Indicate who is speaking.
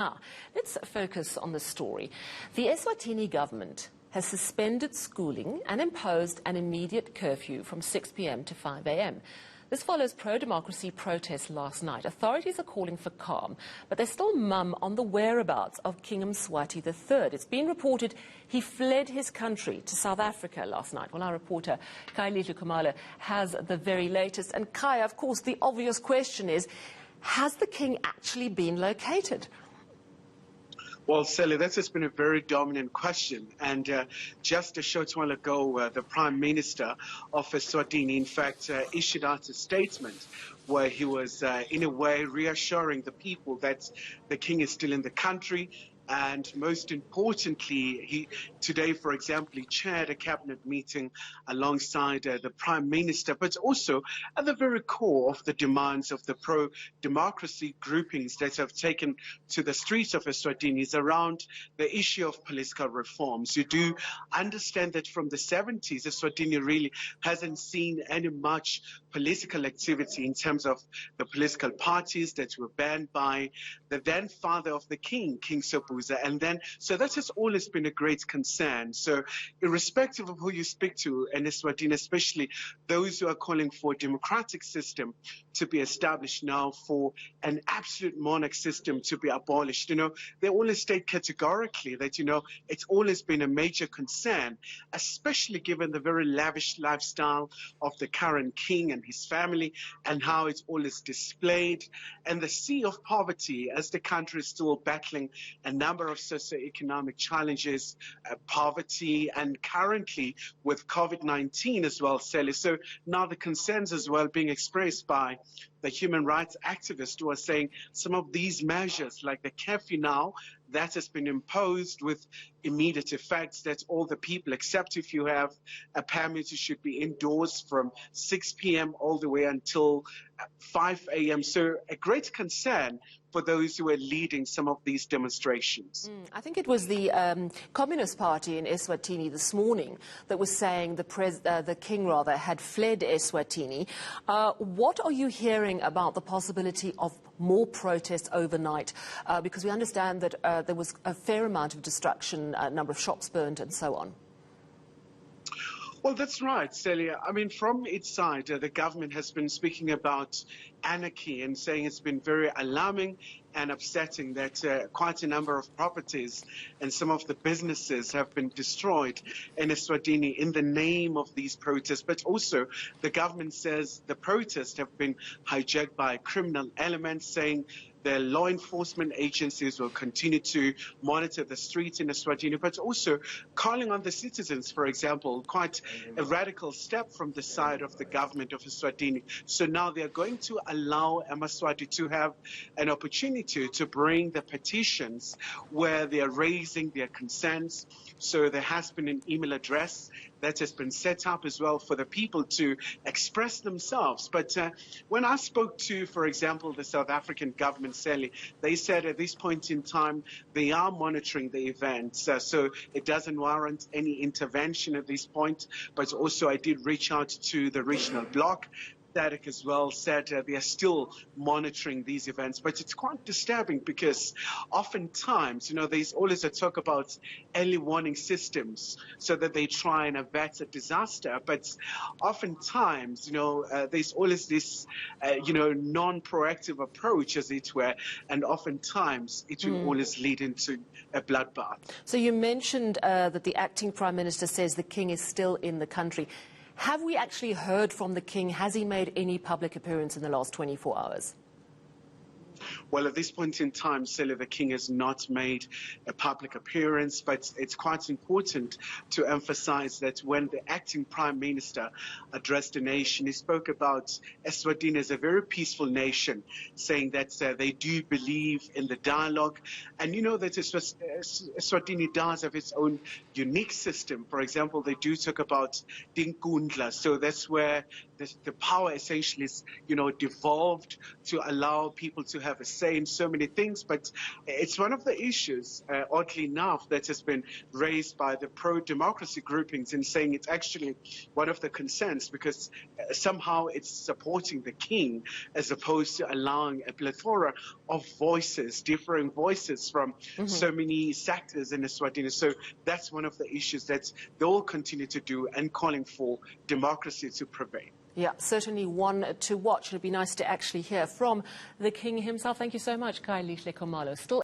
Speaker 1: Now, let's focus on the story. The Eswatini government has suspended schooling and imposed an immediate curfew from 6 p.m. to 5 a.m. This follows pro-democracy protests last night. Authorities are calling for calm, but they're still mum on the whereabouts of King Mswati III. It's been reported he fled his country to South Africa last night. Well, our reporter, Khayelihle Khumalo, has the very latest. And Kaya, of course, the obvious question is, has the king actually been located?
Speaker 2: Well, Sally, that has been a very dominant question. And just a short while ago, the Prime Minister of Eswatini, in fact, issued out a statement where he was, in a way, reassuring the people that the king is still in the country. And most importantly, today, for example, he chaired a cabinet meeting alongside the Prime Minister, but also at the very core of the demands of the pro-democracy groupings that have taken to the streets of Eswatini is around the issue of political reforms. You do understand that from the 70s, Eswatini really hasn't seen any much political activity in terms of the political parties that were banned by the then father of the king, King Sobhuza. And then, so that has always been a great concern. So irrespective of who you speak to in Eswatini, especially those who are calling for a democratic system to be established now, for an absolute monarch system to be abolished, they always state categorically that, it's always been a major concern, especially given the very lavish lifestyle of the current king and his family and how it's always displayed, and the sea of poverty as the country is still battling a number of socioeconomic challenges, poverty, and currently with COVID-19 as well, Sally. So now the concerns as well being expressed by the human rights activists who are saying some of these measures, like the curfew now, that has been imposed with immediate effects, that all the people, except if you have a permit, you should be indoors from 6 p.m. all the way until 5 a.m. So a great concern for those who are leading some of these demonstrations.
Speaker 1: I think it was the Communist Party in Eswatini this morning that was saying the king had fled Eswatini. What are you hearing about the possibility of more protests overnight? Because we understand that there was a fair amount of destruction, a number of shops burned and so on.
Speaker 2: Well, that's right, Celia. I mean, from its side, the government has been speaking about anarchy and saying it's been very alarming and upsetting that quite a number of properties and some of the businesses have been destroyed in Eswatini in the name of these protests. But also the government says the protests have been hijacked by criminal elements, saying the law enforcement agencies will continue to monitor the streets in Eswatini, but also calling on the citizens, for example, quite a radical step from the side of the government of Eswatini. So now they are going to allow Mswati to have an opportunity to bring the petitions where they are raising their concerns. So there has been an email address that has been set up as well for the people to express themselves. But when I spoke to, for example, the South African government, Sally, they said at this point in time they are monitoring the events. So it doesn't warrant any intervention at this point. But also I did reach out to the regional bloc. Static as well said they are still monitoring these events, but it's quite disturbing because oftentimes, there's always a talk about early warning systems so that they try and avert a disaster. But oftentimes, there's always this, non-proactive approach, as it were, and oftentimes it will always lead into a bloodbath.
Speaker 1: So you mentioned that the acting Prime Minister says the king is still in the country. Have we actually heard from the king? Has he made any public appearance in the last 24 hours?
Speaker 2: Well, at this point in time, Celia, the king has not made a public appearance, but it's quite important to emphasize that when the acting Prime Minister addressed the nation, he spoke about Eswatini as a very peaceful nation, saying that they do believe in the dialogue. And you know that Eswatini does have its own unique system. For example, they do talk about Dinkundla, so that's where the power essentially is, devolved to allow people to have a say in so many things. But it's one of the issues, oddly enough, that has been raised by the pro-democracy groupings in saying it's actually one of the concerns, because somehow it's supporting the king as opposed to allowing a plethora of voices, differing voices from so many sectors in Eswatini. So that's one of the issues that they'll continue to do, and calling for democracy to prevail.
Speaker 1: Yeah, certainly one to watch. It'd be nice to actually hear from the king himself. Thank you so much, Khayelihle Khumalo. Still